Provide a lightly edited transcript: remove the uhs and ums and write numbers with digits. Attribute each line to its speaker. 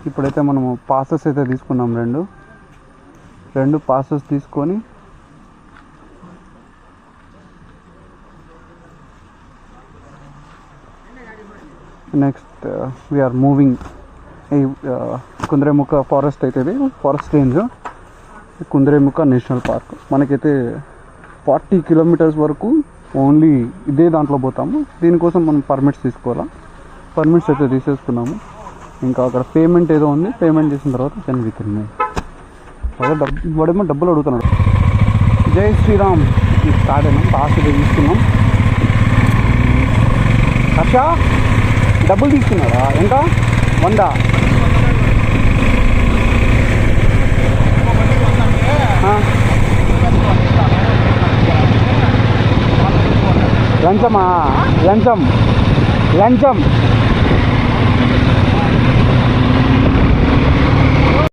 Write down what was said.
Speaker 1: ఇప్పుడైతే మనము పాసెస్ అయితే తీసుకున్నాం, రెండు పాసెస్ తీసుకొని నెక్స్ట్ వీఆర్ మూవింగ్. ఈ కుంద్రేముఖ ఫారెస్ట్ అయితే ఇది ఫారెస్ట్ రేంజ్, కుంద్రేముఖ నేషనల్ పార్క్. మనకైతే 40 కిలోమీటర్స్ వరకు ఓన్లీ ఇదే దాంట్లో పోతాము. దీనికోసం మనం పర్మిట్స్ తీసుకోవాలా. పర్మిట్స్ అయితే తీసేసుకున్నాము. ఇంకా అక్కడ పేమెంట్ ఏదో ఉంది, పేమెంట్ చేసిన తర్వాత దాన్ని వితిన్నాయి. వాడేమో డబ్బులు అడుగుతున్నాడు. జై శ్రీరామ్ స్టార్ట్ అయినాం, పాస్ అయితే తీసుకున్నాం. హర్ష డబ్బులు తీసుకున్నాడా? ఎంత? 100. లంచమా? లంచం